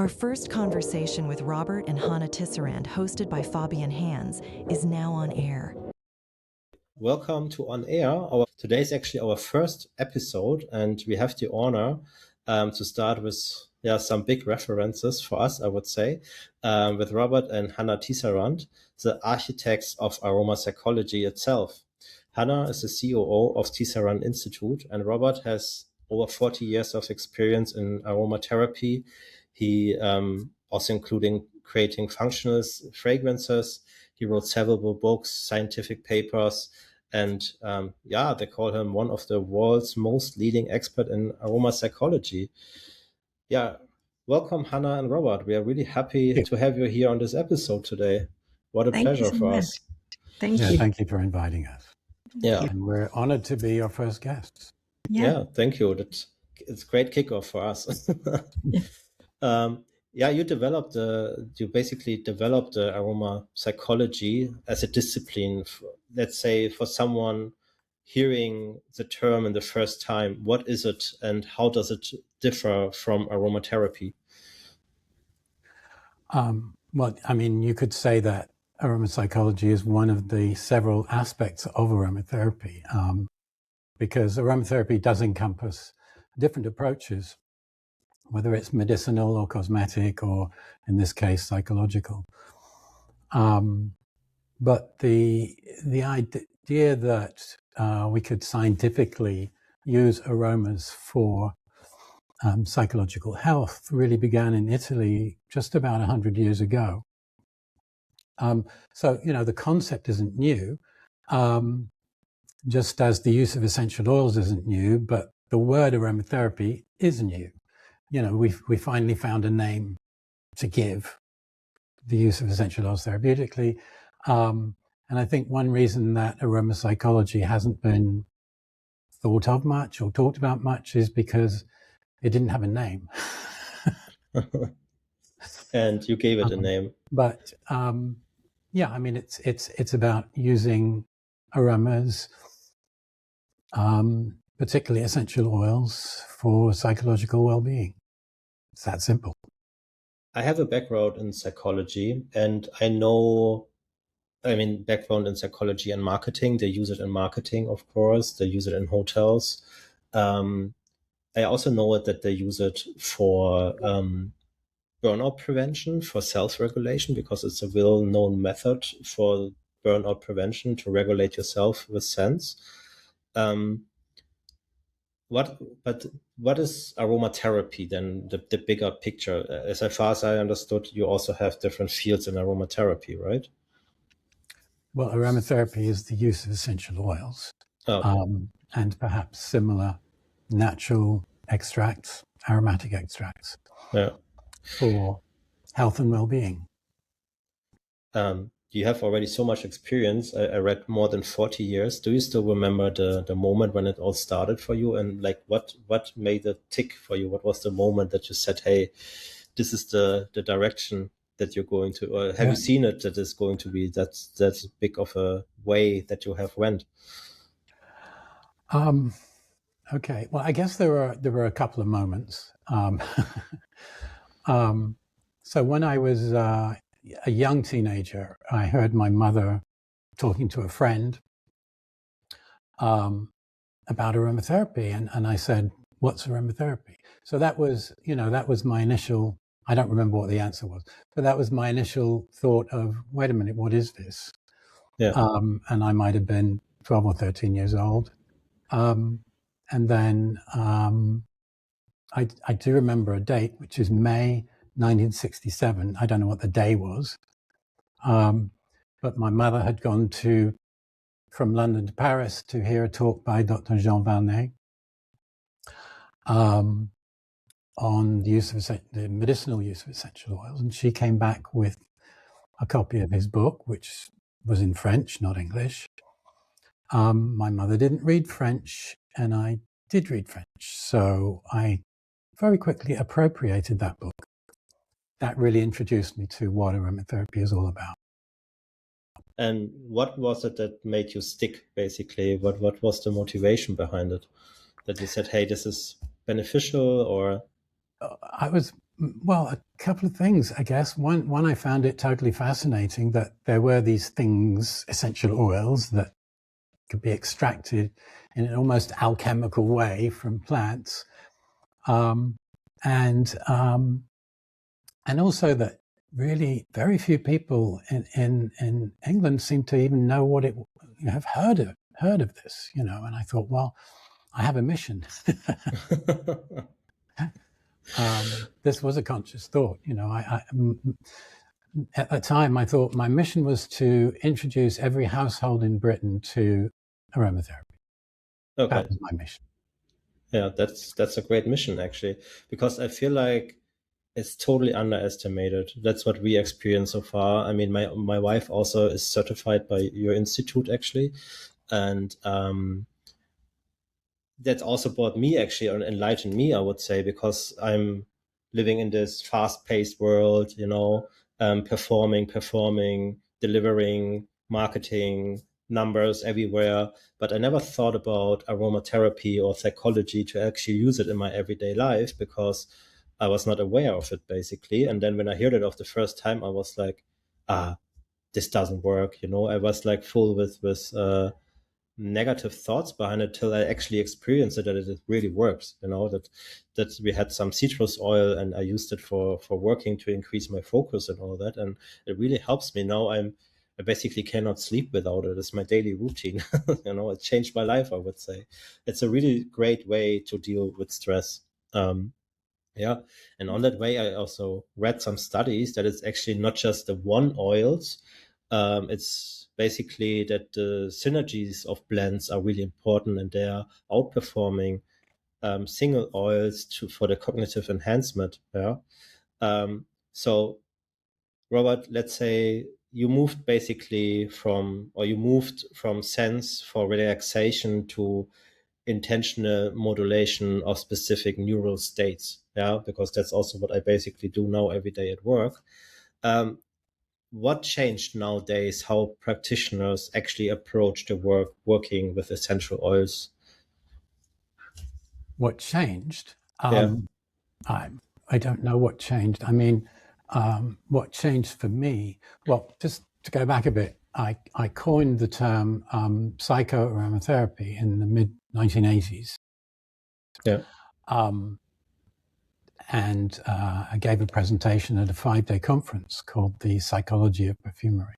Our first conversation with Robert and Hannah Tisserand, hosted by Fabian Hans, is now on air. Welcome to On Air. Today is actually our first episode, and we have the honor to start with some big references for us, I would say, with Robert and Hannah Tisserand, the architects of Aromapsychology itself. Hannah is the COO of Tisserand Institute, and Robert has over 40 years of experience in aromatherapy. He also including creating functional fragrances. He wrote several books, scientific papers, and they call him one of the world's most leading expert in aromaspsychology. Yeah, welcome, Hannah and Robert. We are really happy to have you here on this episode today. What a pleasure for us. Thank you. Thank you for inviting us. Yeah. And we're honored to be your first guests. Yeah, thank you. It's a great kickoff for us. You basically developed the aromapsychology as a discipline. Let's say for someone hearing the term in the first time, what is it and how does it differ from aromatherapy? Well, I mean, you could say that aromatpsychology is one of the several aspects of aromatherapy, because aromatherapy does encompass different approaches, whether it's medicinal or cosmetic, or in this case, psychological. But the idea that we could scientifically use aromas for psychological health really began in Italy just about 100 years ago. So, the concept isn't new, just as the use of essential oils isn't new, but the word aromatherapy is new. We finally found a name to give the use of essential oils therapeutically. And I think one reason that aromaspsychology hasn't been thought of much or talked about much is because it didn't have a name. And you gave it a name. But it's about using aromas, particularly essential oils, for psychological well-being. It's that simple. I have a background in psychology, and background in psychology and marketing. They use it in marketing, of course. They use it in hotels. I also know that they use it for burnout prevention, for self-regulation, because it's a well-known method for burnout prevention to regulate yourself with scents. What is aromatherapy then, the bigger picture? As far as I understood, you also have different fields in aromatherapy, right? Well, aromatherapy is the use of essential oils, and perhaps similar natural extracts, aromatic extracts, for health and well-being. You have already so much experience. I read more than 40 years. Do you still remember the moment when it all started for you? And what made it tick for you? What was the moment that you said, hey, this is the direction that you're going to, or have you seen it that is going to be that's big of a way that you have went? Okay. Well, I guess there were a couple of moments. So when I was a young teenager, I heard my mother talking to a friend about aromatherapy, and I said, "What's aromatherapy?" So that was my initial. I don't remember what the answer was, but that was my initial thought of, "Wait a minute, what is this?" Yeah. And I might have been 12 or 13 years old, and then I do remember a date, which is May 1967. I don't know what the day was, but my mother had gone from London to Paris to hear a talk by Dr. Jean Valnet on the medicinal use of essential oils, and she came back with a copy of his book, which was in French, not English. My mother didn't read French, and I did read French, so I very quickly appropriated that book. That really introduced me to what aromatherapy is all about. And what was it that made you stick, basically? What was the motivation behind it? That you said, hey, this is beneficial, or? I was Well, a couple of things, I guess. One, I found it totally fascinating that there were these things, essential oils, that could be extracted in an almost alchemical way from plants, and also that really very few people in England seem to even know what it have heard of this, And I thought, well, I have a mission. This was a conscious thought, at the time I thought my mission was to introduce every household in Britain to aromatherapy. Okay. That was my mission. Yeah, that's a great mission, actually, because I feel like it's totally underestimated. That's what we experience so far. I mean, my wife also is certified by your institute, actually, and that also brought me, actually, or enlightened me, I would say, because I'm living in this fast-paced world, performing, delivering, marketing, numbers everywhere. But I never thought about aromatherapy or psychology to actually use it in my everyday life because I was not aware of it, basically. And then when I heard it of the first time, I was like, this doesn't work. I was like full with negative thoughts behind it till I actually experienced it, that it really works. That we had some citrus oil and I used it for working to increase my focus and all that, and it really helps me now. I basically cannot sleep without it. It's my daily routine. It changed my life, I would say. It's a really great way to deal with stress. Yeah, and on that way, I also read some studies that it's actually not just the one oils. It's basically that the synergies of blends are really important, and they are outperforming single oils for the cognitive enhancement. Yeah. So, Robert, let's say you moved from sense for relaxation to intentional modulation of specific neural states. Yeah, because that's also what I basically do now every day at work. What changed nowadays how practitioners actually approach the working with essential oils? What changed? Yeah. I don't know what changed. I mean, what changed for me? Well, just to go back a bit, I coined the term psychoaromatherapy in the mid 1980s. Yeah. And I gave a presentation at a 5-day conference called The Psychology of Perfumery,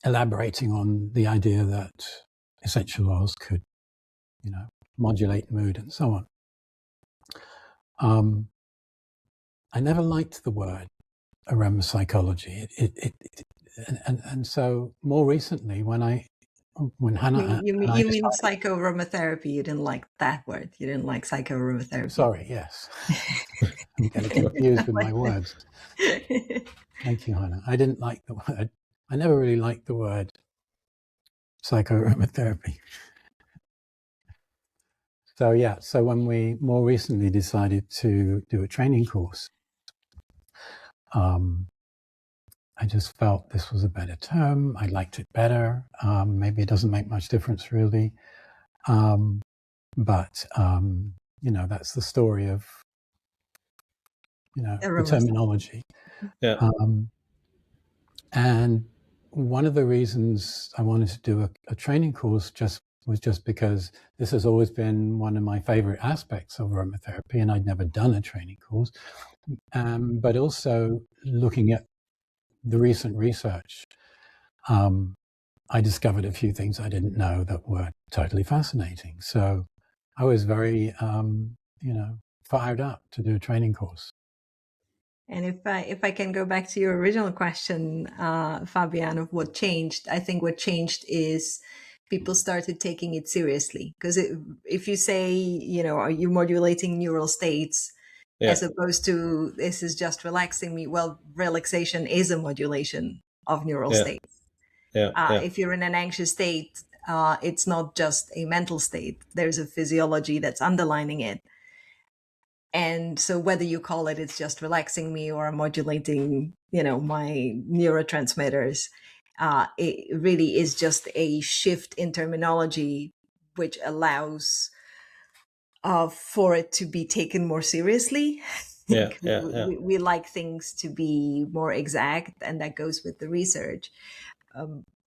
elaborating on the idea that essential oils could, modulate mood and so on. I never liked the word aromapsychology. And so more recently, when Hannah, you mean psychoaromatherapy? You didn't like that word. You didn't like psychoaromatherapy. Sorry, yes, I'm getting confused with my words. Thank you, Hannah. I didn't like the word. I never really liked the word psychoaromatherapy. So when we more recently decided to do a training course, I just felt this was a better term. I liked it better. Maybe it doesn't make much difference really. But that's the story of, the terminology. Yeah. And one of the reasons I wanted to do a training course was just because this has always been one of my favorite aspects of aromatherapy, and I'd never done a training course. But also looking at the recent research, I discovered a few things I didn't know that were totally fascinating. So I was very, fired up to do a training course. And if I can go back to your original question, Fabian, of what changed, I think what changed is people started taking it seriously. Because if you say, are you modulating neural states, as opposed to this is just relaxing me, well, relaxation is a modulation of neural states. If you're in an anxious state, it's not just a mental state. There's a physiology that's underlining it. And so whether you call it's just relaxing me or modulating, my neurotransmitters, it really is just a shift in terminology, which allows for it to be taken more seriously. Yeah, yeah, yeah. We like things to be more exact, and that goes with the research.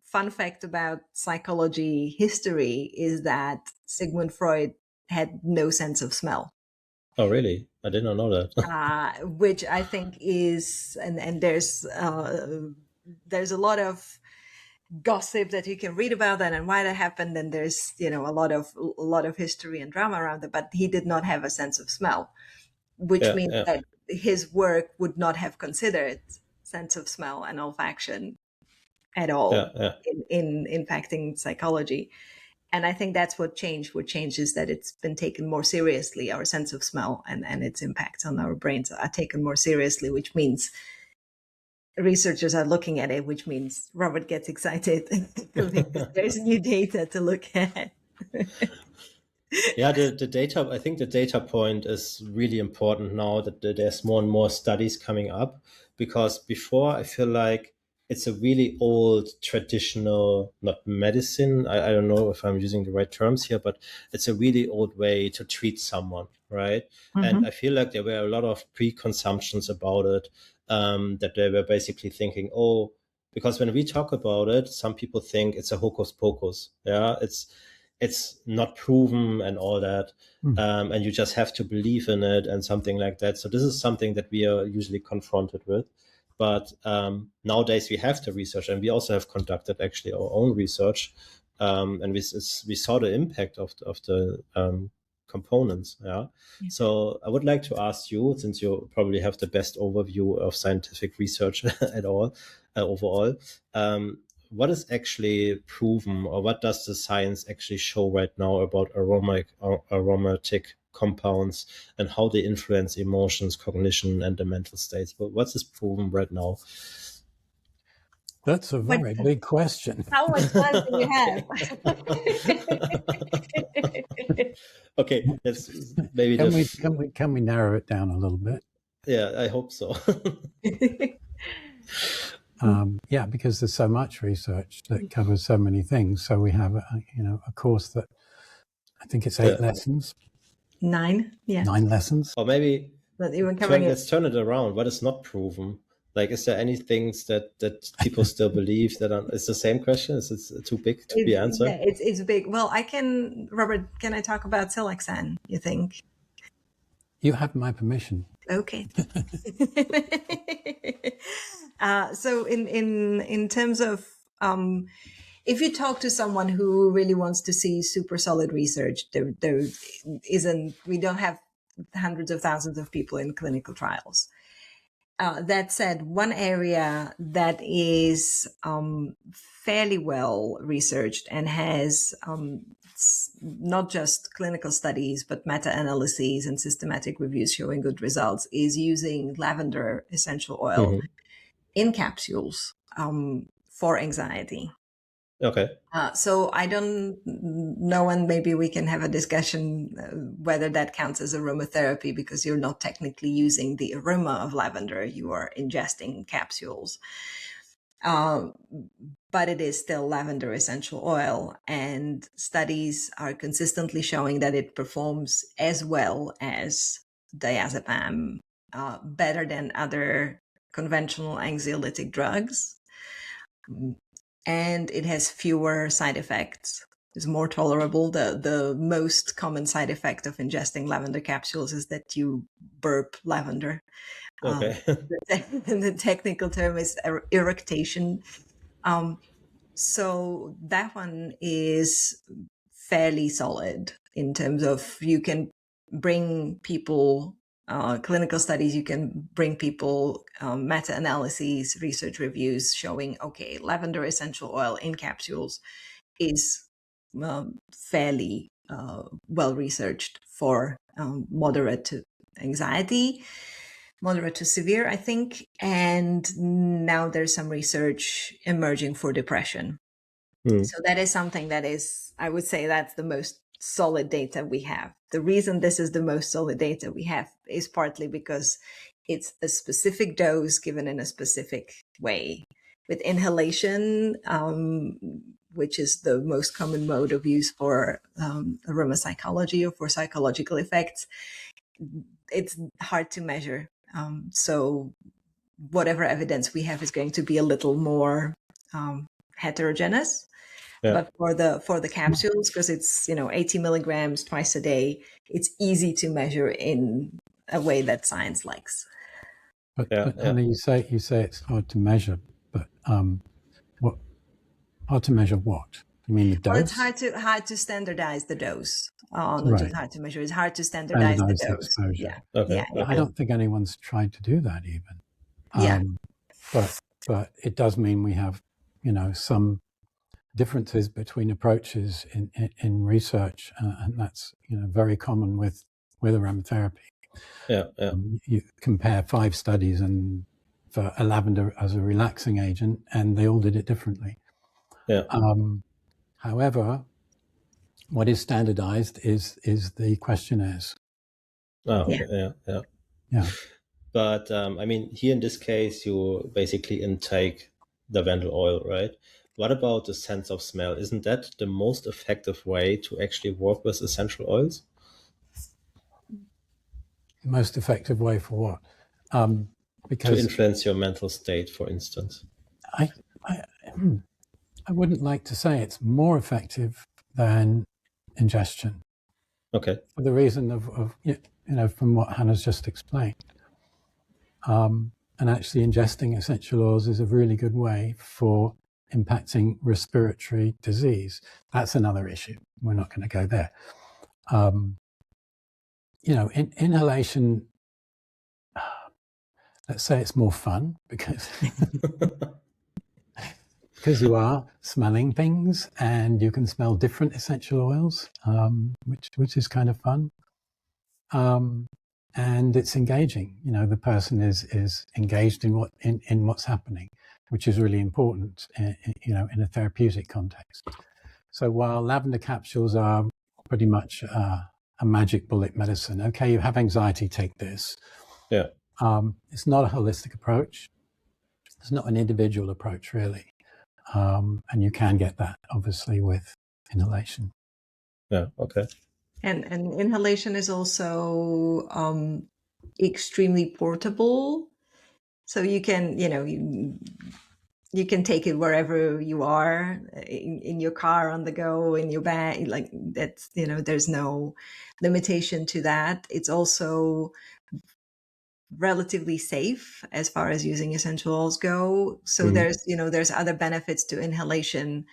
Fun fact about psychology history is that Sigmund Freud had no sense of smell. Oh, really? I did not know that. Which I think is, and there's a lot of gossip that you can read about that and why that happened, and there's a lot of history and drama around it. But he did not have a sense of smell, which Yeah, means yeah, that his work would not have considered sense of smell and olfaction at all yeah, yeah. in impacting psychology. And I think that's what changed. What changed is that it's been taken more seriously. Our sense of smell and its impacts on our brains are taken more seriously, which means researchers are looking at it, which means Robert gets excited because there's new data to look at. Yeah, the data, I think the data point is really important now that there's more and more studies coming up, because before I feel like it's a really old traditional, not medicine. I don't know if I'm using the right terms here, but it's a really old way to treat someone, right? And I feel like there were a lot of preconceptions about it, that they were basically thinking, oh, because when we talk about it, some people think it's a hocus pocus. Yeah, it's not proven and all that. And you just have to believe in it and something like that. So this is something that we are usually confronted with. But nowadays we have the research, and we also have conducted actually our own research, and we saw the impact of the components. Yeah. So I would like to ask you, since you probably have the best overview of scientific research at all, overall, what is actually proven, or what does the science actually show right now about aromatic compounds and how they influence emotions, cognition, and the mental states? But what's this proven right now? That's a very big question. How much time do you have? Okay, let's maybe can we narrow it down a little bit? Yeah, I hope so. Yeah, because there's so much research that covers so many things. So we have a course that I think it's 8 lessons. 9, yeah. 9 lessons. Or maybe let's turn it around. What is not proven? Like, is there any things that people still believe that it's the same question? Is it too big to be answered? Yeah, it's big. Well, Robert, can I talk about Siloxane, you think? You have my permission. Okay. So in terms of, if you talk to someone who really wants to see super solid research, there isn't, we don't have hundreds of thousands of people in clinical trials. That said, one area that is fairly well researched and has not just clinical studies, but meta-analyses and systematic reviews showing good results is using lavender essential oil in capsules for anxiety. Okay. So I don't know, and maybe we can have a discussion whether that counts as aromatherapy, because you're not technically using the aroma of lavender, you are ingesting capsules. But it is still lavender essential oil, and studies are consistently showing that it performs as well as diazepam, better than other conventional anxiolytic drugs. And it has fewer side effects. It's more tolerable. The most common side effect of ingesting lavender capsules is that you burp lavender. Okay. The technical term is eructation. So that one is fairly solid in terms of, you can bring people clinical studies, you can bring people meta-analyses, research reviews showing, okay, lavender essential oil in capsules is fairly well researched for moderate to anxiety, moderate to severe, I think. And now there's some research emerging for depression. So that is something that is, I would say, that's the most solid data we have. The reason this is the most solid data we have is partly because it's a specific dose given in a specific way. With inhalation, which is the most common mode of use for aromapsychology or for psychological effects, it's hard to measure So whatever evidence we have is going to be a little more heterogeneous. Yeah. But for the capsules, because it's 80 milligrams twice a day, it's easy to measure in a way that science likes. But Hannah, you say it's hard to measure, but what hard to measure what? You mean the dose? Well, it's hard to standardize the dose. Not Right. just hard to measure; it's hard to standardize the dose. Exposure. Yeah. Okay. Yeah. Okay. I don't think anyone's tried to do that even. Yeah. But it does mean we have, some differences between approaches in research, and that's very common with aromatherapy. Yeah. Yeah. You compare 5 studies and for a lavender as a relaxing agent, and they all did it differently. Yeah. However, what is standardized is the questionnaires. Oh, okay. Yeah. But I mean, here in this case, you basically intake lavender oil, right? What about the sense of smell? Isn't that the most effective way to actually work with essential oils? Most effective way for what? Because to influence your mental state, for instance. I wouldn't like to say it's more effective than ingestion. Okay. For the reason of from what Hannah's just explained. And actually ingesting essential oils is a really good way for impacting respiratory disease. That's another issue. We're not going to go there. Inhalation, let's say it's more fun because you are smelling things and you can smell different essential oils, which is kind of fun. And it's engaging. The person is engaged in what's happening, which is really important, in a therapeutic context. So while lavender capsules are pretty much a magic bullet medicine, okay, you have anxiety, take this. Yeah. It's not a holistic approach. It's not an individual approach, really. And you can get that, obviously, with inhalation. Yeah, okay. And inhalation is also extremely portable. So you can, you can take it wherever you are, in your car, on the go, in your bag. Like that's, there's no limitation to that. It's also relatively safe as far as using essential oils go. So there's other benefits to inhalation.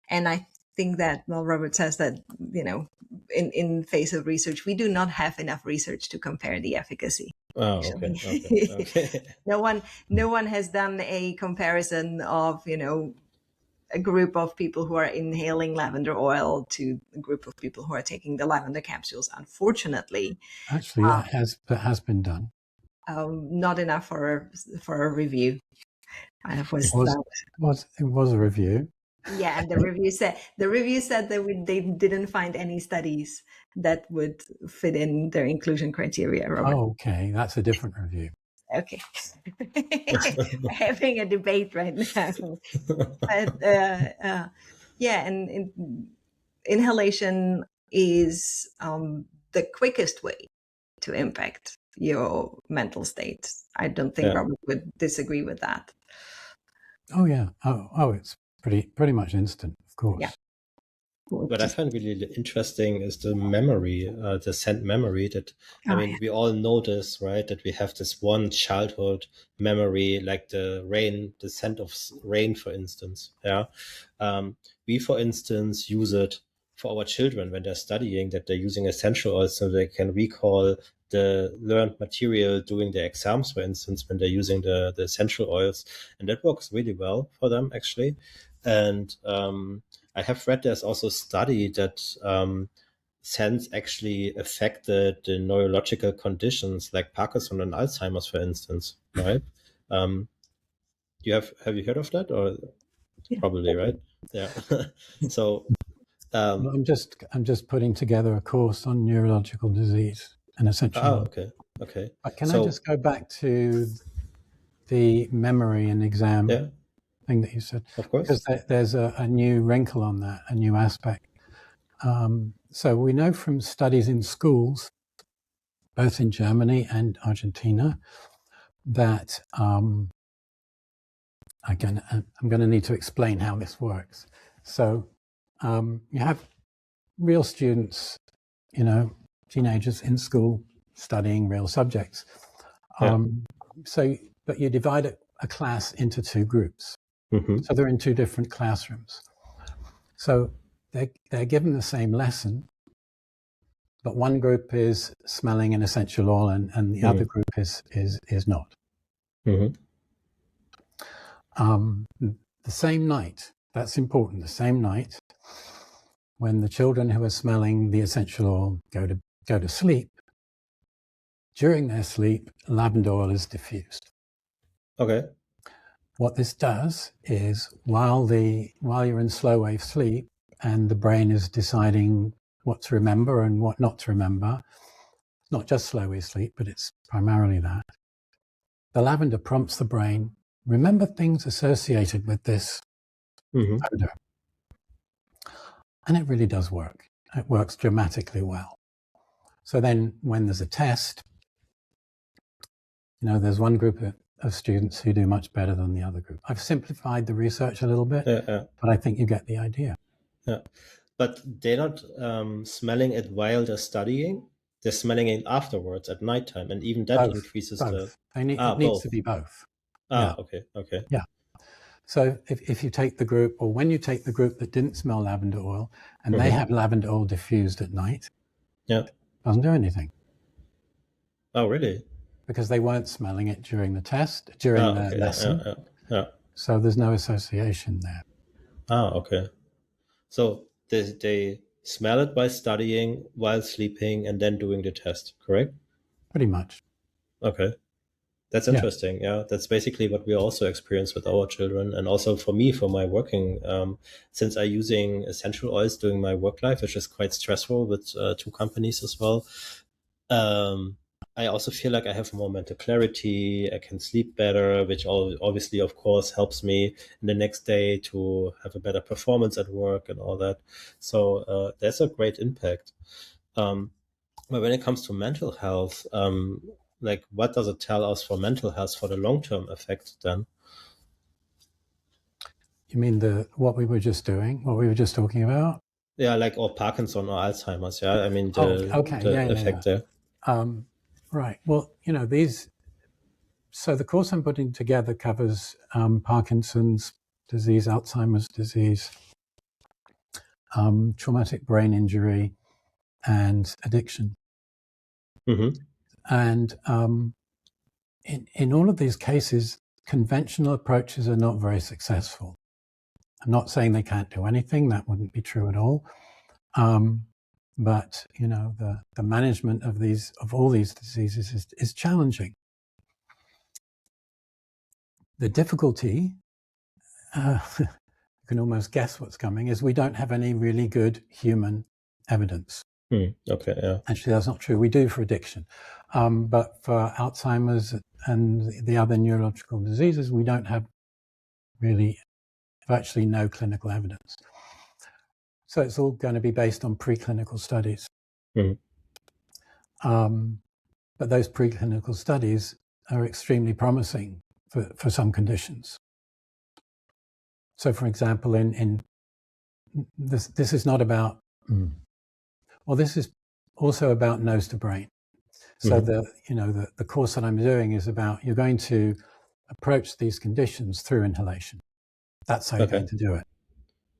And I think that, Robert says that, in face of research, we do not have enough research to compare the efficacy. Oh, okay. No one has done a comparison of, a group of people who are inhaling lavender oil to a group of people who are taking the lavender capsules. Unfortunately, actually, that has been done. Not enough for a review. It was a review. Yeah, and the review said that they didn't find any studies that would fit in their inclusion criteria. Robert. Oh, okay, that's a different review. Okay, we're having a debate right now. But and inhalation is the quickest way to impact your mental state. I don't think Robert would disagree with that. Oh yeah. Oh, it's pretty much instant, of course. Yeah. What I find really interesting is the memory, the scent memory that, we all know this, right? That we have this one childhood memory, like the scent of rain, for instance. Yeah. We, for instance, use it for our children when they're studying, that they're using essential oils so they can recall the learned material during the exams, for instance, when they're using the essential oils. And that works really well for them, actually. And I have read there's also a study that scents actually affected the neurological conditions like Parkinson and Alzheimer's, for instance, right? Have you heard of that? Or probably, right? Yeah. So I'm just putting together a course on neurological disease and essential. Oh, okay. But can I just go back to the memory and exam thing that you said? Of course. Because there's a new wrinkle on that, a new aspect. So we know from studies in schools, both in Germany and Argentina, that again, I'm going to need to explain how this works. So you have real students, teenagers in school studying real subjects. But you divide a class into two groups. So they're in two different classrooms. So they're given the same lesson, but one group is smelling an essential oil and the other group is not. The same night, that's important, the same night, when the children who are smelling the essential oil go to sleep, during their sleep, lavender oil is diffused. Okay. What this does is while you're in slow wave sleep and the brain is deciding what to remember and what not to remember, not just slow wave sleep, but it's primarily that, the lavender prompts the brain, remember things associated with this odor. And it really does work. It works dramatically well. So then when there's a test, there's one group of students who do much better than the other group. I've simplified the research a little bit, but I think you get the idea. Yeah, but they're not smelling it while they're studying. They're smelling it afterwards at nighttime, and even that increases both. the. It needs to be both. Okay. Yeah. So if you take the group, or when you take the group that didn't smell lavender oil, and they have lavender oil diffused at night, it doesn't do anything. Oh, really? Because they weren't smelling it during the test, during the lesson. So there's no association there. Okay. So they smell it by studying, while sleeping, and then doing the test, correct? Pretty much. Okay. That's interesting. Yeah, that's basically what we also experience with our children. And also for me, for my working, since I'm using essential oils during my work life, which is quite stressful with 2 companies as well. I also feel like I have more mental clarity. I can sleep better, which obviously, of course, helps me in the next day to have a better performance at work and all that. So there's a great impact. But when it comes to mental health, like what does it tell us for mental health for the long-term effect then? You mean what we were just talking about? Yeah, like or Parkinson or Alzheimer's. Yeah, I mean the effect there. Right. Well, so the course I'm putting together covers Parkinson's disease, Alzheimer's disease, traumatic brain injury, and addiction. And in all of these cases, conventional approaches are not very successful. I'm not saying they can't do anything. That wouldn't be true at all. But the management of all these diseases is challenging. The difficulty, you can almost guess what's coming, is we don't have any really good human evidence. Okay, yeah. Actually, that's not true. We do for addiction. But for Alzheimer's and the other neurological diseases, we don't have virtually no clinical evidence. So it's all going to be based on preclinical studies. But those preclinical studies are extremely promising for some conditions. So, for example, in this is not about, this is also about nose to brain. So the course that I'm doing is about, you're going to approach these conditions through inhalation. That's how you're going to do it.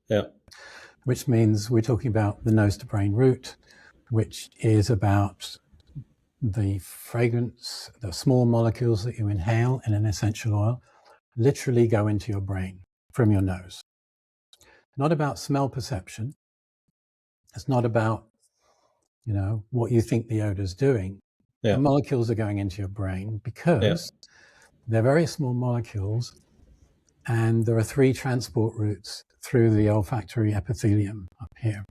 Yeah. Which means we're talking about the nose to brain route, which is about the fragrance, the small molecules that you inhale in an essential oil, literally go into your brain from your nose. Not about smell perception. It's not about, what you think the odor is doing. The molecules are going into your brain because they're very small molecules, and there are 3 transport routes through the olfactory epithelium up here.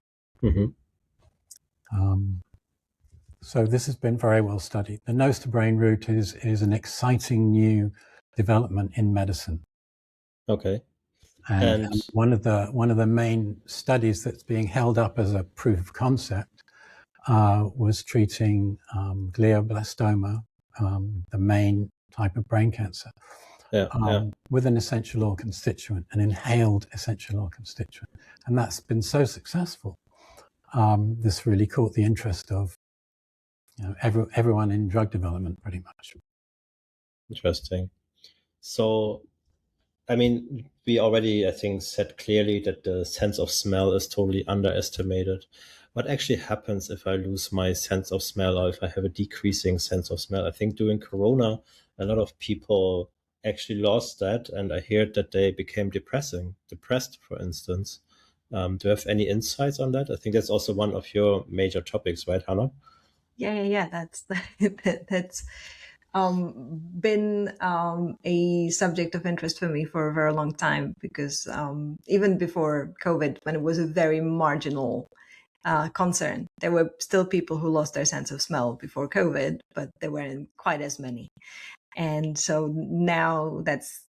So this has been very well studied. The nose to brain route is an exciting new development in medicine. Okay. And one of the main studies that's being held up as a proof of concept was treating glioblastoma, the main type of brain cancer, with an essential oil constituent, an inhaled essential oil constituent. And that's been so successful. This really caught the interest of everyone in drug development, pretty much. Interesting. So, I mean, we already, I think, said clearly that the sense of smell is totally underestimated. What actually happens if I lose my sense of smell, or if I have a decreasing sense of smell? I think during Corona, a lot of people actually lost that, and I heard that they became depressed, for instance. Do you have any insights on that? I think that's also one of your major topics, right, Hannah? Yeah. That's that's been a subject of interest for me for a very long time, because even before COVID, when it was a very marginal concern, there were still people who lost their sense of smell before COVID, but there weren't quite as many. And so now that's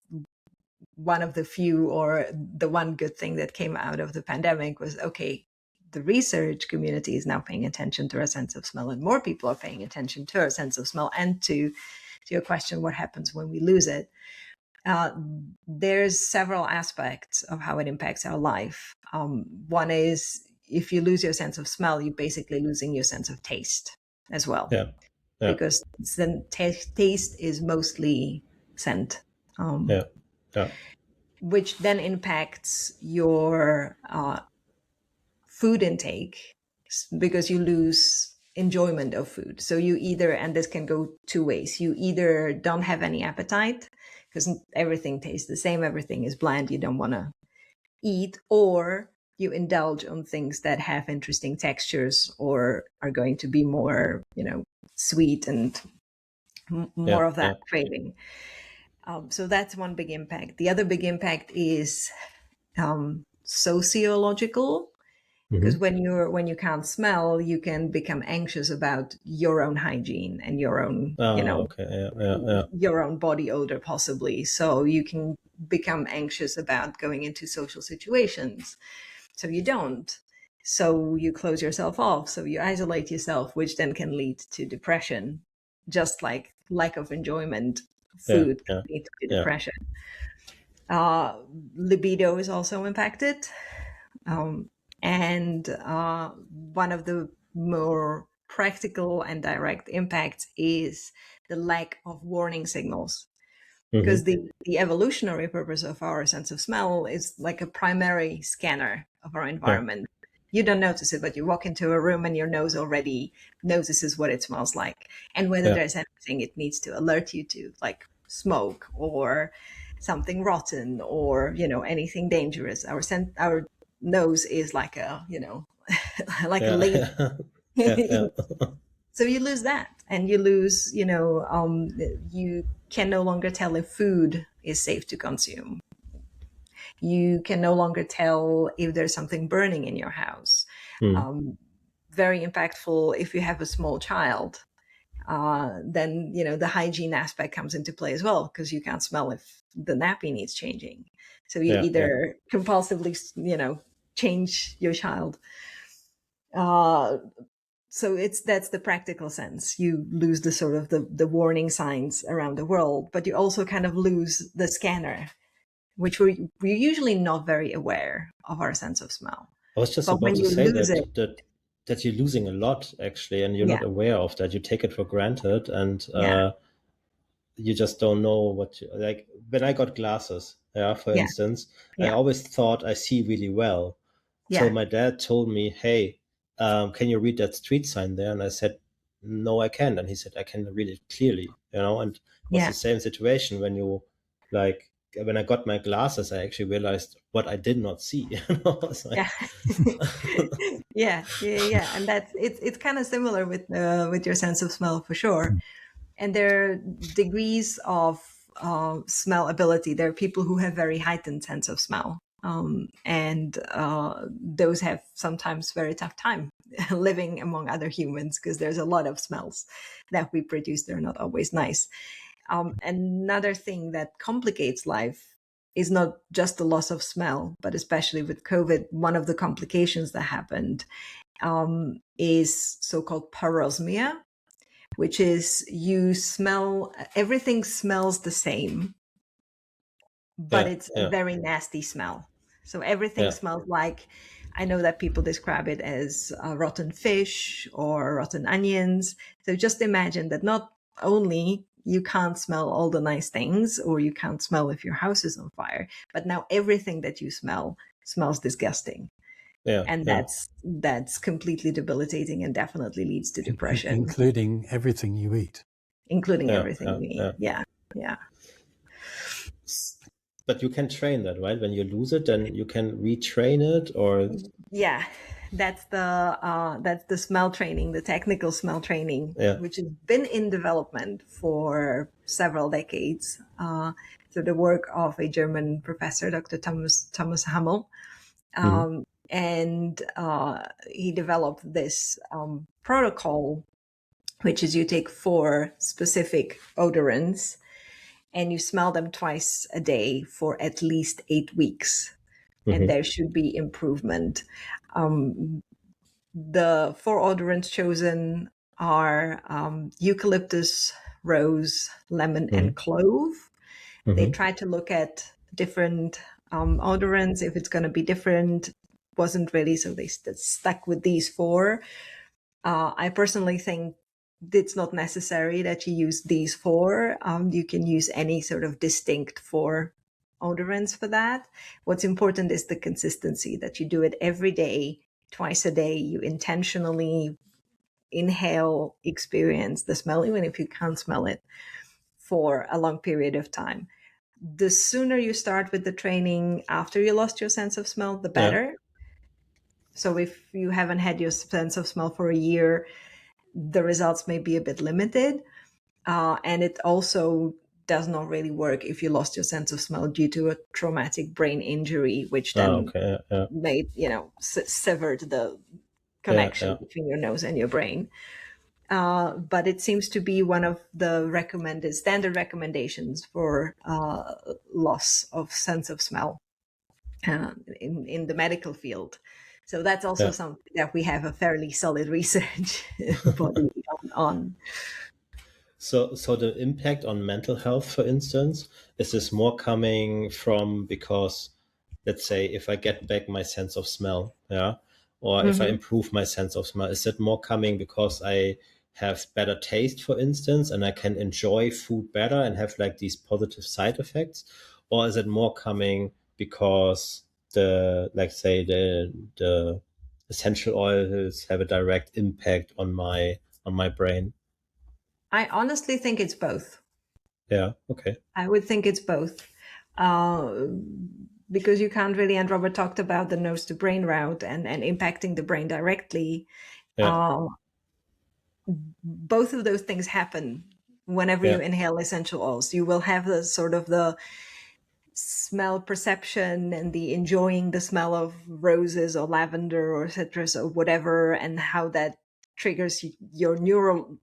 one of the few, or the one good thing that came out of the pandemic was, okay, the research community is now paying attention to our sense of smell, and more people are paying attention to our sense of smell, and to your question, what happens when we lose it. There's several aspects of how it impacts our life. One is, if you lose your sense of smell, you're basically losing your sense of taste as well. Yeah. Because then taste is mostly scent. Which then impacts your food intake, because you lose enjoyment of food. So you either, and this can go two ways, you either don't have any appetite because everything tastes the same, everything is bland, you don't want to eat, or you indulge on things that have interesting textures or are going to be more, sweet and more of that craving. So that's one big impact. The other big impact is sociological, because when you can't smell, you can become anxious about your own hygiene and your own, your own body odor, possibly. So you can become anxious about going into social situations. So you don't. So you close yourself off. So you isolate yourself, which then can lead to depression, just like lack of enjoyment. Food can lead to depression. Libido is also impacted. And one of the more practical and direct impacts is the lack of warning signals. Because the evolutionary purpose of our sense of smell is like a primary scanner of our environment. You don't notice it, but you walk into a room and your nose already notices what it smells like, and whether there's anything it needs to alert you to, like smoke or something rotten or anything dangerous. Our nose is like a like a laser. So you lose that, and you lose you can no longer tell if food is safe to consume. You can no longer tell if there's something burning in your house. Very impactful if you have a small child. Then the hygiene aspect comes into play as well, because you can't smell if the nappy needs changing. So you either compulsively change your child. So that's the practical sense. You lose the sort of the warning signs around the world, but you also kind of lose the scanner, which we're usually not very aware of our sense of smell. I was just about to say that you're losing a lot, actually, and you're not aware of that. You take it for granted, and you just don't know what like when I got glasses, for instance, I always thought I see really well. So my dad told me, hey, can you read that street sign there? And I said, no, I can't. And he said, I can read it clearly, and it was the same situation when when I got my glasses, I actually realized what I did not see. Yeah. And it's kind of similar with your sense of smell, for sure. And there are degrees of smell ability. There are people who have very heightened sense of smell. And those have sometimes very tough time living among other humans, because there's a lot of smells that we produce. They're not always nice. Another thing that complicates life is not just the loss of smell, but especially with COVID, one of the complications that happened is so-called parosmia, which is you smell, everything smells the same, but it's a very nasty smell. So everything smells like, I know that people describe it as rotten fish or rotten onions. So just imagine that not only you can't smell all the nice things, or you can't smell if your house is on fire, but now everything that you smell smells disgusting. And that's completely debilitating and definitely leads to depression. Including everything you eat. Including everything we eat. Yeah. But you can train that, right? When you lose it, then you can retrain it, or that's the smell training, the technical smell training, which has been in development for several decades. So the work of a German professor, Dr. Thomas Hamel, and he developed this protocol, which is you take 4 specific odorants and you smell them twice a day for at least 8 weeks. And there should be improvement. The 4 odorants chosen are eucalyptus, rose, lemon, and clove. They try to look at different odorants. If it's going to be different, wasn't really, so they stuck with these 4. I personally think it's not necessary that you use these 4. You can use any sort of distinct 4 odorants for that. What's important is the consistency, that you do it every day, twice a day. You intentionally inhale, experience the smell, even if you can't smell it, for a long period of time. The sooner you start with the training after you lost your sense of smell, the better. So if you haven't had your sense of smell for a year, the results may be a bit limited. And it also does not really work if you lost your sense of smell due to a traumatic brain injury, which then made, severed the connection between your nose and your brain. But it seems to be one of the standard recommendations for loss of sense of smell in the medical field. So that's also something that we have a fairly solid research body on. So the impact on mental health, for instance, is this more coming from, because, let's say, if I get back my sense of smell, or if I improve my sense of smell, is it more coming because I have better taste, for instance, and I can enjoy food better and have like these positive side effects? Or is it more coming because the essential oils have a direct impact on my brain? I honestly think it's both. Yeah, okay. I would think it's both. Because you can't really, and Robert talked about the nose to brain route and impacting the brain directly. Both of those things happen whenever you inhale essential oils. You will have the sort of the smell perception and the enjoying the smell of roses or lavender or citrus or whatever, and how that triggers your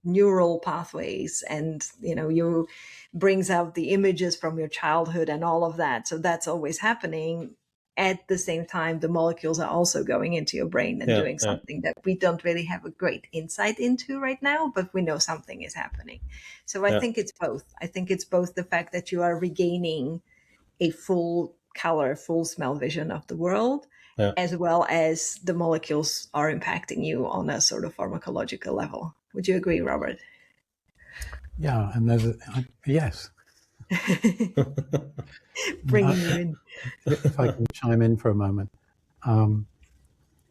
neural pathways, and you brings out the images from your childhood and all of that. So that's always happening. At the same time, the molecules are also going into your brain and doing something that we don't really have a great insight into right now, but we know something is happening. So I think it's both. I think it's both the fact that you are regaining a full color, full smell vision of the world, as well as the molecules are impacting you on a sort of pharmacological level. Would you agree, Robert? Yeah, and yes. Bringing you in. If I can chime in for a moment.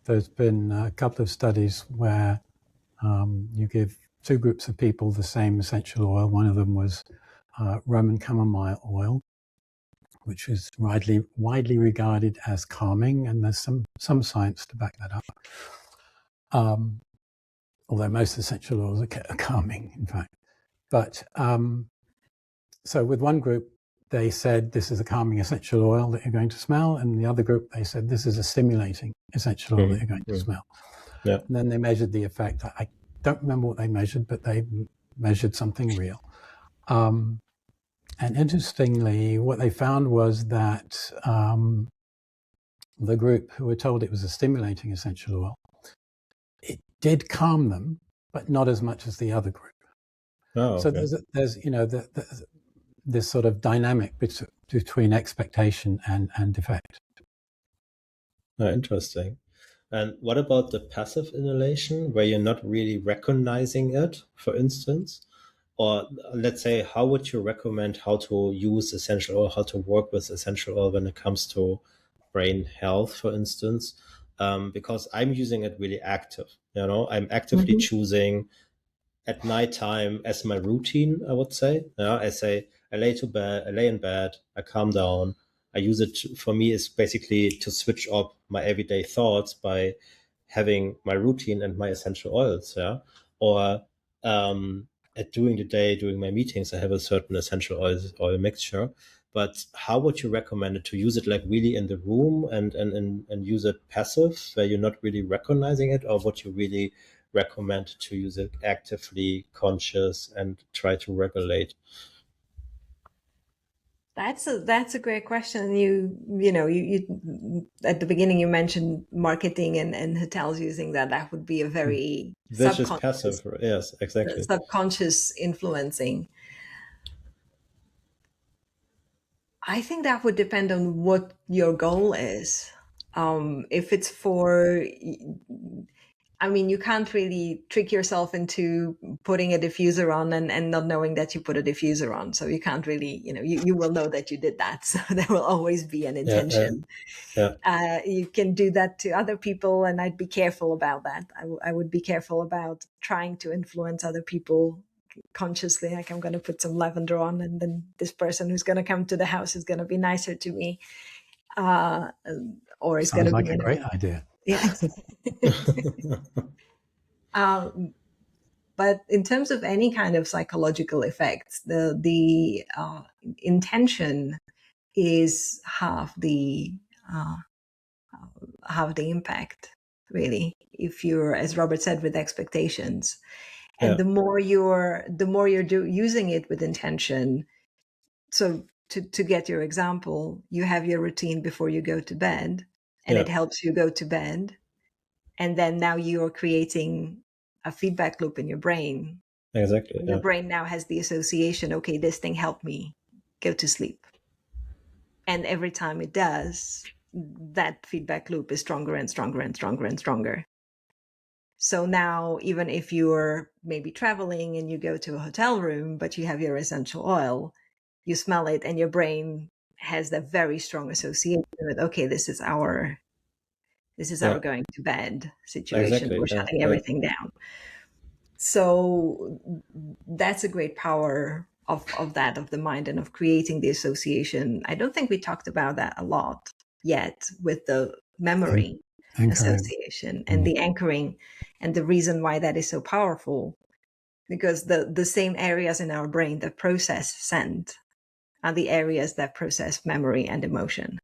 There's been a couple of studies where you give 2 groups of people the same essential oil. One of them was Roman chamomile oil, which is widely regarded as calming, and there's some science to back that up. Although most essential oils are calming, in fact. But so with one group, they said this is a calming essential oil that you're going to smell, and the other group, they said this is a stimulating essential oil that you're going to smell. And then they measured the effect. I don't remember what they measured, but they measured something real. And interestingly, what they found was that the group who were told it was a stimulating essential oil, it did calm them, but not as much as the other group. Oh, So okay. there's this sort of dynamic between expectation and effect. Oh, interesting. And what about the passive inhalation, where you're not really recognizing it, for instance? Or let's say, how would you recommend how to use essential oil, how to work with essential oil when it comes to brain health, for instance? Because I'm using it really active. I'm actively choosing at nighttime as my routine, I would say. I lay in bed, I calm down. I use it for me is basically to switch off my everyday thoughts by having my routine and my essential oils. Yeah. Or during the day, during my meetings, I have a certain essential oil mixture. But how would you recommend it to use it like really in the room and use it passive where you're not really recognizing it, or would you really recommend to use it actively, conscious, and try to regulate? That's a great question. You at the beginning you mentioned marketing and hotels using that would be a very Which is passive, yes, exactly. subconscious influencing. I think that would depend on what your goal is. If it's for, I mean, you can't really trick yourself into putting a diffuser on and not knowing that you put a diffuser on. So you can't really, you will know that you did that. So there will always be an intention. You can do that to other people, and I'd be careful about that. I would be careful about trying to influence other people consciously, like I'm going to put some lavender on and then this person who's going to come to the house is going to be nicer to me, or it's going to Sounds be like a great idea. Yeah. But in terms of any kind of psychological effects, the intention is half the impact, really. If you're, as Robert said, with expectations, and the more you're using it with intention. So to get your example, you have your routine before you go to bed, and it helps you go to bed. And then now you're creating a feedback loop in your brain. Exactly. Your brain now has the association, okay, this thing helped me go to sleep. And every time it does, that feedback loop is stronger and stronger and stronger and stronger. So now, even if you're maybe traveling and you go to a hotel room, but you have your essential oil, you smell it and your brain has that very strong association with, okay, this is our going to bed situation. Exactly. We're shutting everything down. So that's a great power of the mind and of creating the association. I don't think we talked about that a lot yet with the memory association and the anchoring, and the reason why that is so powerful, because the same areas in our brain that process scent are the areas that process memory and emotion.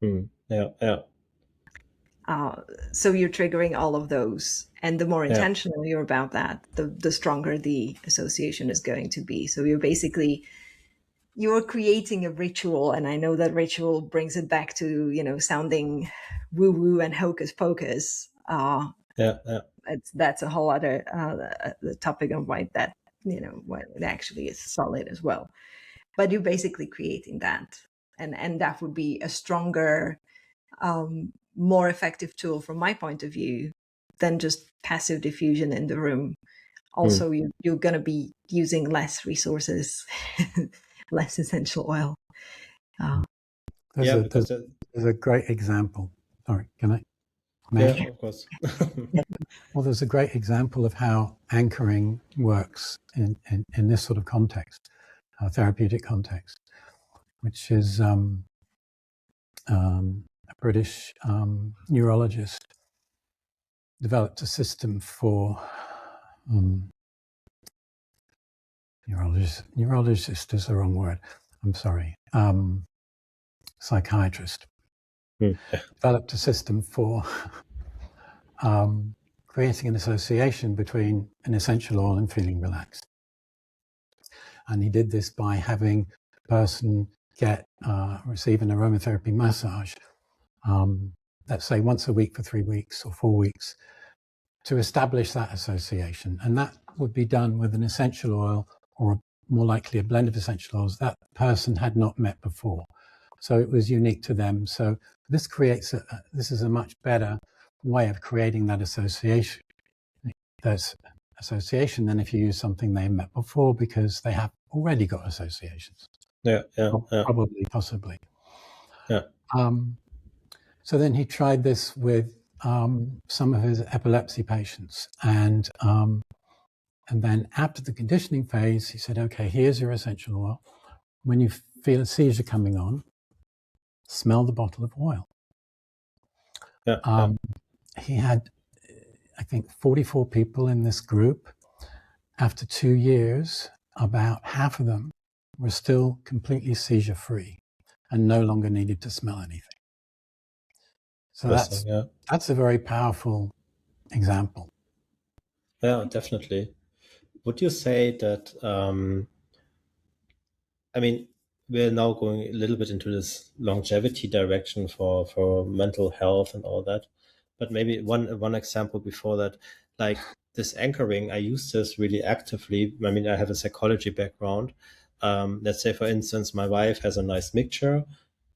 So you're triggering all of those, and the more intentional you're about that, the stronger the association is going to be. So you're creating a ritual, and I know that ritual brings it back to sounding woo woo and hocus pocus. That's a whole other topic on why that why it actually is solid as well. But you're basically creating that, and that would be a stronger, more effective tool from my point of view than just passive diffusion in the room. Also, you're going to be using less resources, less essential oil. There's a great example. Sorry, can I? Yeah, of course. Well, there's a great example of how anchoring works in this sort of context, therapeutic context, which is a British neurologist developed a system for neurologist is the wrong word. I'm sorry. Psychiatrist developed a system for creating an association between an essential oil and feeling relaxed. And he did this by having the person receive an aromatherapy massage, let's say once a week for 3 weeks or 4 weeks, to establish that association. And that would be done with an essential oil or more likely a blend of essential oils that person had not met before. So it was unique to them. So this creates this is a much better way of creating that association. There's association than if you use something they met before, because they have already got associations. Probably, possibly. Yeah. So then he tried this with some of his epilepsy patients, and then after the conditioning phase, he said, "Okay, here's your essential oil. When you feel a seizure coming on, smell the bottle of oil." He had, I think, 44 people in this group. After 2 years, about half of them were still completely seizure-free and no longer needed to smell anything. So that's a very powerful example. Yeah, definitely. Would you say that, I mean, we're now going a little bit into this longevity direction for mental health and all that, but maybe one example before that, like this anchoring, I use this really actively. I mean, I have a psychology background. Let's say, for instance, my wife has a nice mixture.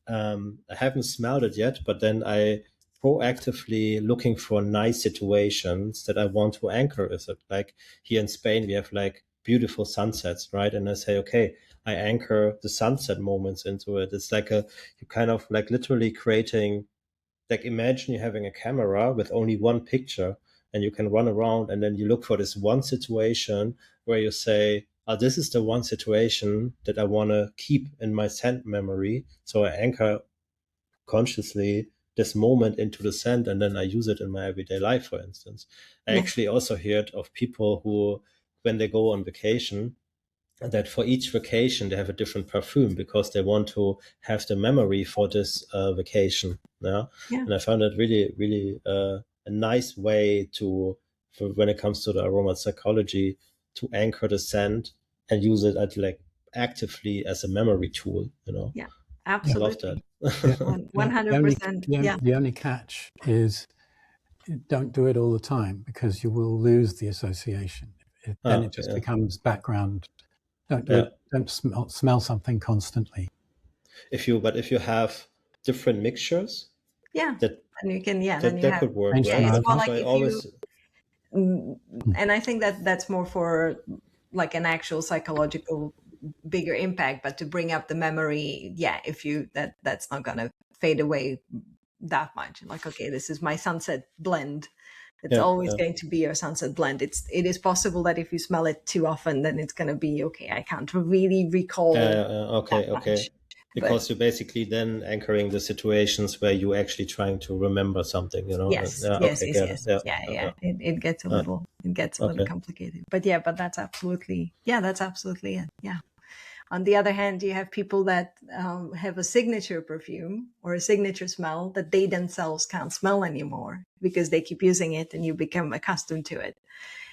I haven't smelled it yet, but then I proactively looking for nice situations that I want to anchor with it. Like here in Spain, we have like beautiful sunsets, right? And I say, okay, I anchor the sunset moments into it. It's like you kind of like literally creating, like imagine you having a camera with only one picture and you can run around and then you look for this one situation where you say, oh, this is the one situation that I want to keep in my scent memory. So I anchor consciously this moment into the scent and then I use it in my everyday life, for instance. I actually also heard of people who, when they go on vacation, that for each vacation they have a different perfume because they want to have the memory for this vacation. Yeah? And I found that really, really a nice way to, for when it comes to the aromapsychology, to anchor the scent and use it at like actively as a memory tool, you know? Yeah, absolutely. I love that. 100%. The only catch is don't do it all the time because you will lose the association. Then it just becomes background. Don't do it. Don't smell something constantly. If you have different mixtures, and you can, that could work. It's more like if you, and I think that that's more for like an actual psychological bigger impact, but to bring up the memory, if you that's not gonna fade away that much. Like, okay, this is my sunset blend. It's always going to be your sunset blend. It is possible that if you smell it too often, then it's going to be, okay, I can't really recall. Okay. Because you're basically then anchoring the situations where you're actually trying to remember something, you know? Yes. It gets a little, complicated. But that's absolutely it. Yeah. On the other hand, you have people that have a signature perfume or a signature smell that they themselves can't smell anymore because they keep using it and you become accustomed to it.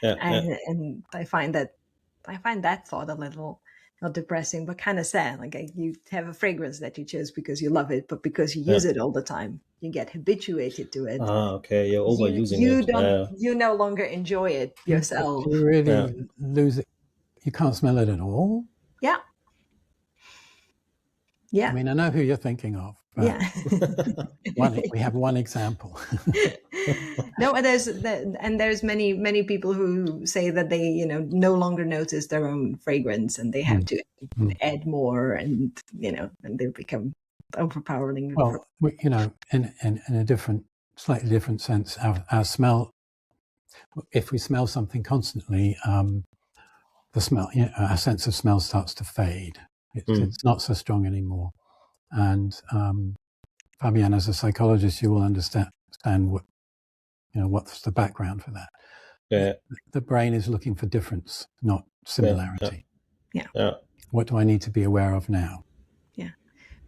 And I find that thought a little, not depressing, but kind of sad. Like you have a fragrance that you chose because you love it, but because you use it all the time, you get habituated to it. Okay, you're overusing it. You no longer enjoy it yourself. You really lose it. You can't smell it at all. Yeah. I mean, I know who you're thinking of. We have one example. No, there's many people who say that they no longer notice their own fragrance and they have to add more, and and they become overpowering. Well, in a slightly different sense, our smell. If we smell something constantly, the smell, our sense of smell starts to fade. It's not so strong anymore. And Fabian, as a psychologist, you will understand what's the background for that. Yeah. The brain is looking for difference, not similarity. What do I need to be aware of now? Yeah.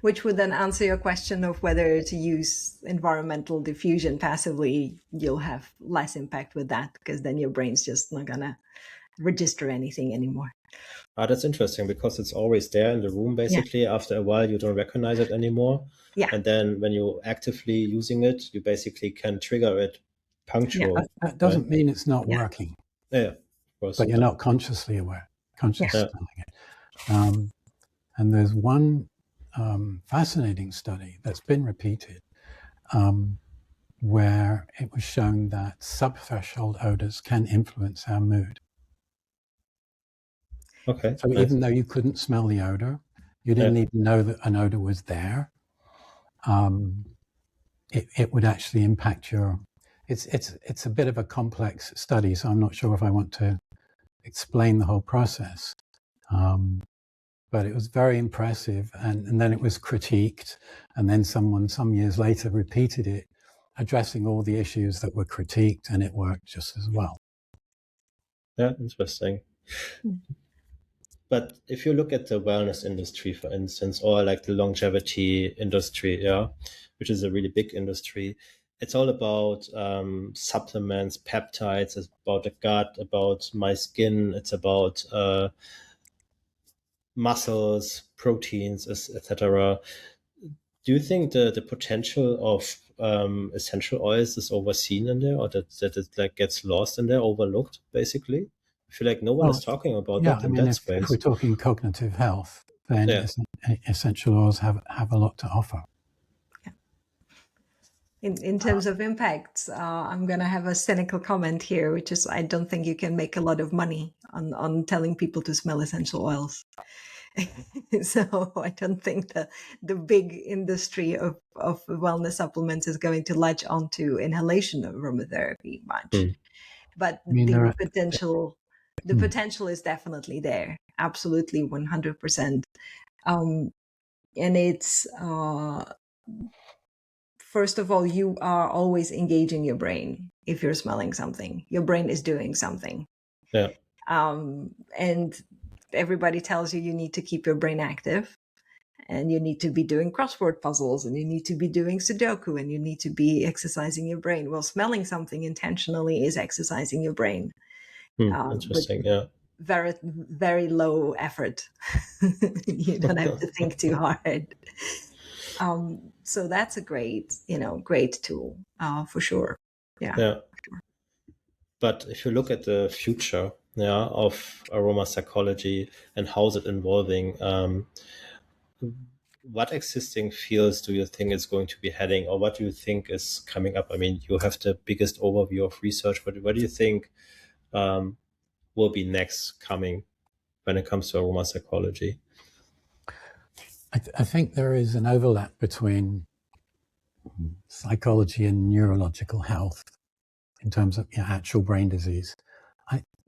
Which would then answer your question of whether to use environmental diffusion passively. You'll have less impact with that because then your brain's just not gonna register anything anymore. That's interesting because it's always there in the room, basically. After a while, you don't recognize it anymore. And then when you're actively using it, you basically can trigger it punctual. That doesn't mean it's not working. Yeah, of course. But you're not consciously aware, smelling it. And there's one fascinating study that's been repeated where it was shown that subthreshold odors can influence our mood. Okay. So nice. even though you couldn't smell the odor, you didn't even know that an odor was there. It would actually impact your. It's a bit of a complex study, so I'm not sure if I want to explain the whole process. But it was very impressive, and then it was critiqued, and then someone some years later repeated it, addressing all the issues that were critiqued, and it worked just as well. Yeah, interesting. But if you look at the wellness industry, for instance, or like the longevity industry, which is a really big industry, it's all about supplements, peptides. It's about the gut, about my skin. It's about muscles, proteins, etc. Do you think the potential of essential oils is overseen in there, or that it like gets lost in there, overlooked, basically? I feel like no one is talking about that in that space. If we're talking cognitive health, then essential oils have a lot to offer. In terms of impacts, I'm going to have a cynical comment here, which is I don't think you can make a lot of money on telling people to smell essential oils. So I don't think the big industry of wellness supplements is going to latch onto inhalation aromatherapy much. But the potential is definitely there. Absolutely, 100%. And it's first of all, you are always engaging your brain. If you're smelling something, your brain is doing something. Yeah. And everybody tells you need to keep your brain active, and you need to be doing crossword puzzles, and you need to be doing Sudoku, and you need to be exercising your brain. Well, smelling something intentionally is exercising your brain. Interesting. Yeah. Very, very low effort. You don't have to think too hard. So that's a great tool for sure. Yeah. But if you look at the future, of aromapsychology and how's it evolving, what existing fields do you think is going to be heading, or what do you think is coming up? I mean, you have the biggest overview of research, but what do you think will be next coming when it comes to aromapsychology? I think there is an overlap between psychology and neurological health in terms of actual brain disease.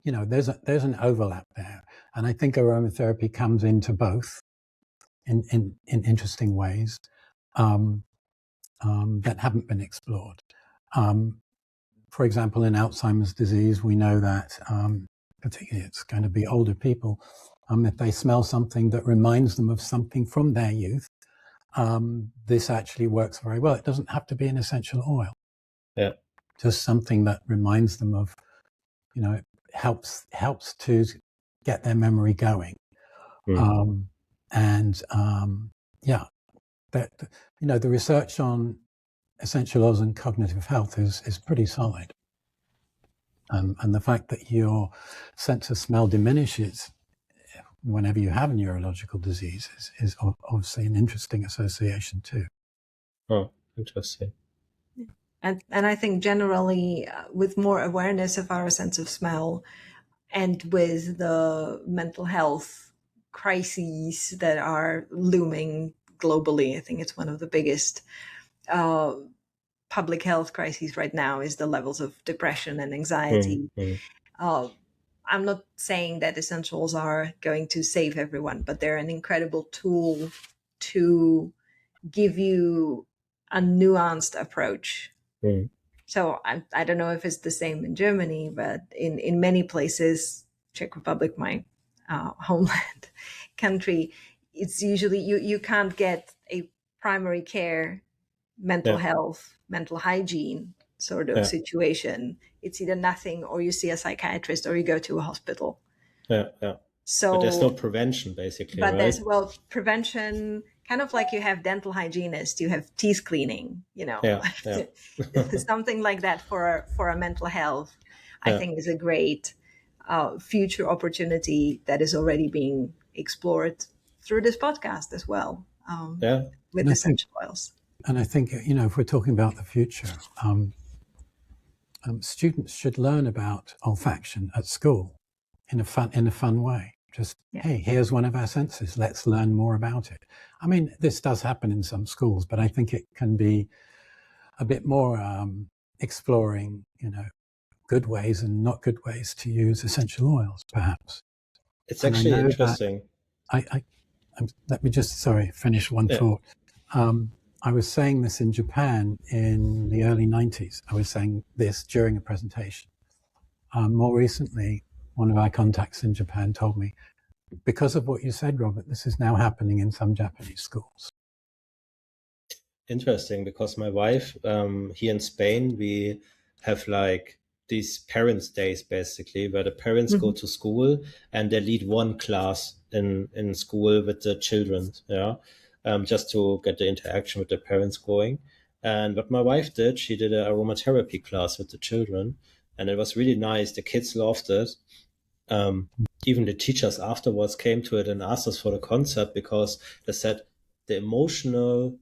There's an overlap there, and I think aromatherapy comes into both in interesting ways that haven't been explored. For example, in Alzheimer's disease, we know that particularly it's going to be older people. If they smell something that reminds them of something from their youth, this actually works very well. It doesn't have to be an essential oil. Yeah. Just something that reminds them of, helps to get their memory going. The research on essential oils and cognitive health is pretty solid. And the fact that your sense of smell diminishes whenever you have a neurological disease is obviously an interesting association too. Oh, interesting. And I think generally with more awareness of our sense of smell and with the mental health crises that are looming globally, I think it's one of the biggest public health crises right now is the levels of depression and anxiety. I'm not saying that essentials are going to save everyone, but they're an incredible tool to give you a nuanced approach. So I don't know if it's the same in Germany, but in many places, Czech Republic, my homeland country, it's usually you can't get a primary care, mental health, mental hygiene sort of situation. It's either nothing, or you see a psychiatrist, or you go to a hospital. So but there's no prevention, basically. But right? There's prevention, kind of like you have dental hygienist, you have teeth cleaning, something like that for a mental health. I think is a great future opportunity that is already being explored through this podcast as well, with essential oils. And I think, if we're talking about the future, students should learn about olfaction at school in a fun way. Just, hey, here's one of our senses. Let's learn more about it. I mean, this does happen in some schools, but I think it can be a bit more exploring, good ways and not good ways to use essential oils, perhaps. It's actually interesting. Let me just, finish one thought. I was saying this in Japan in the early 90s. I was saying this during a presentation. More recently, one of our contacts in Japan told me, because of what you said, Robert, this is now happening in some Japanese schools. Interesting, because my wife, here in Spain, we have like these parents' days, basically, where the parents go to school and they lead one class in school with the children, just to get the interaction with the parents going. And what my wife did, she did an aromatherapy class with the children, and it was really nice. The kids loved it. Even the teachers afterwards came to it and asked us for the concept, because they said the emotional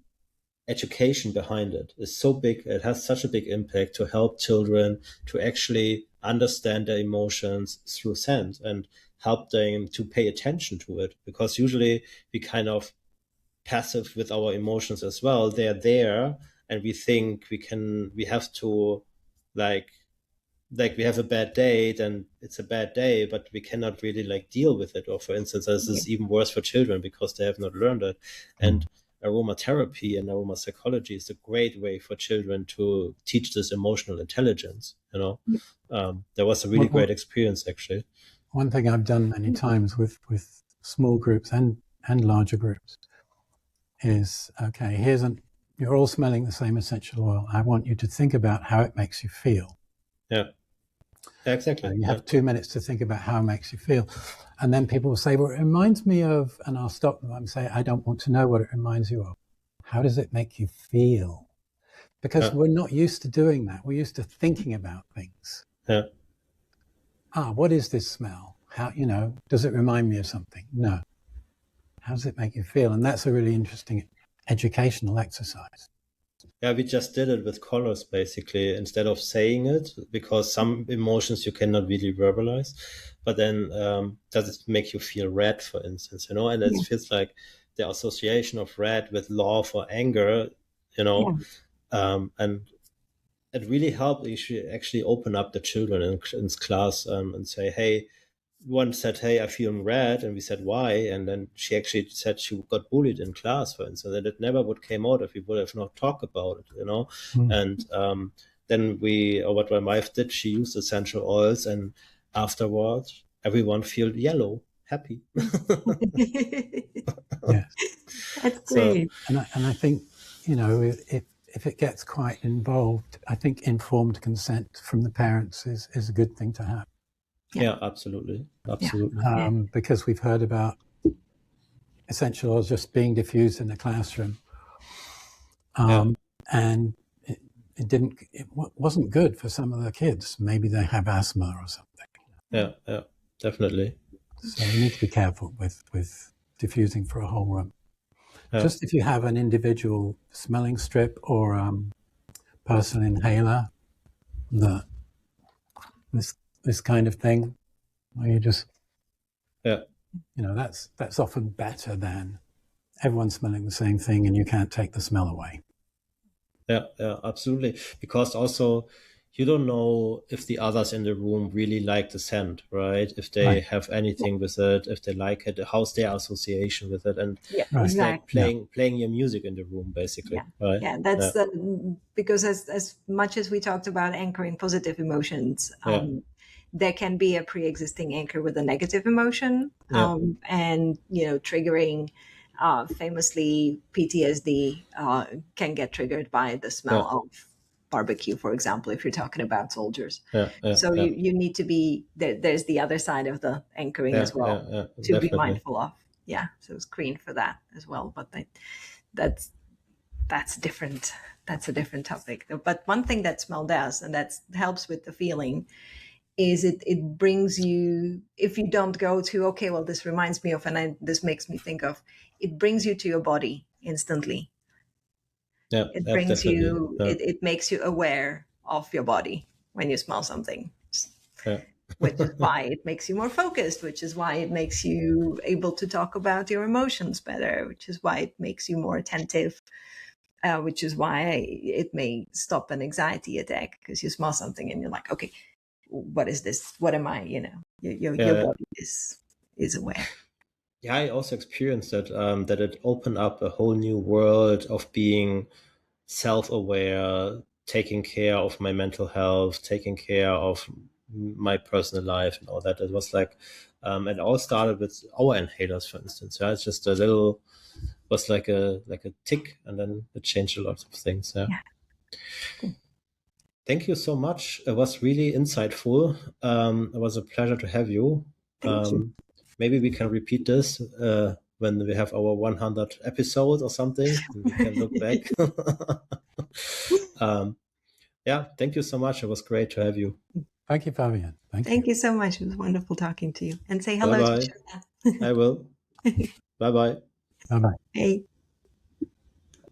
education behind it is so big. It has such a big impact to help children to actually understand their emotions through scent and help them to pay attention to it, because usually we kind of passive with our emotions as well. They're there and we think we have to like we have a bad day, then it's a bad day, but we cannot really deal with it. Or for instance, this is even worse for children because they have not learned it. And aromatherapy and aromapsychology is a great way for children to teach this emotional intelligence. There was a really great experience, actually. One thing I've done many times with small groups and larger groups is, okay, you're all smelling the same essential oil. I want you to think about how it makes you feel. Yeah, exactly. You have 2 minutes to think about how it makes you feel. And then people will say, well, it reminds me of, and I'll stop them and say, I don't want to know what it reminds you of. How does it make you feel? Because we're not used to doing that. We're used to thinking about things. Yeah. What is this smell? How, does it remind me of something? No. How does it make you feel? And that's a really interesting educational exercise. Yeah, we just did it with colors, basically, instead of saying it, because some emotions you cannot really verbalize. But then does it make you feel red, for instance, and it feels like the association of red with love or anger, and it really helped actually open up the children in class and say, hey, one said, hey, I feel red, and we said, why? And then she actually said she got bullied in class, for instance, and it never would came out if we would have not talked about it, And then what my wife did, she used essential oils, and afterwards everyone felt yellow, happy. Yes, that's great. So, and I think, if it gets quite involved, I think informed consent from the parents is a good thing to have. Yeah, absolutely. Because we've heard about essential oils just being diffused in the classroom, and it wasn't good for some of the kids. Maybe they have asthma or something. Yeah, definitely. So you need to be careful with diffusing for a whole room. Just if you have an individual smelling strip or personal inhaler, this kind of thing, where you just, that's often better than everyone smelling the same thing and you can't take the smell away. Yeah, absolutely. Because also you don't know if the others in the room really like the scent, right? If they have anything with it, if they like it, how's their association with it, and exactly. playing your music in the room, basically. Right? Yeah, that's because as much as we talked about anchoring positive emotions, there can be a pre-existing anchor with a negative emotion, and triggering. Famously, PTSD can get triggered by the smell of barbecue, for example, if you're talking about soldiers. So you need to be there's the other side of the anchoring as well to definitely be mindful of. So screen for that as well. But that's different. That's a different topic. But one thing that smell does, and that helps with the feeling, is it brings you, if you don't go to, okay, well, this reminds me of, and this makes me think of, it brings you to your body instantly. Yeah, It brings definitely. you, it makes you aware of your body when you smell something. Yeah. Which is why it makes you more focused, which is why it makes you able to talk about your emotions better, which is why it makes you more attentive, which is why it may stop an anxiety attack, because you smell something and you're like, okay, what is this? What am I? Your body is aware. Yeah, I also experienced that, that it opened up a whole new world of being self-aware, taking care of my mental health, taking care of my personal life and all that. It was like, it all started with our inhalers, for instance. Yeah, it's just a little, was like a tick, and then it changed a lot of things. Yeah. Cool. Thank you so much. It was really insightful. It was a pleasure to have you. Thank you. Maybe we can repeat this when we have our 100 episodes or something. We can look back. Yeah, thank you so much. It was great to have you. Thank you, Fabian. Thank you so much. It was wonderful talking to you. And say hello Bye-bye. to Shana. I will. Bye-bye. Bye-bye. Hey.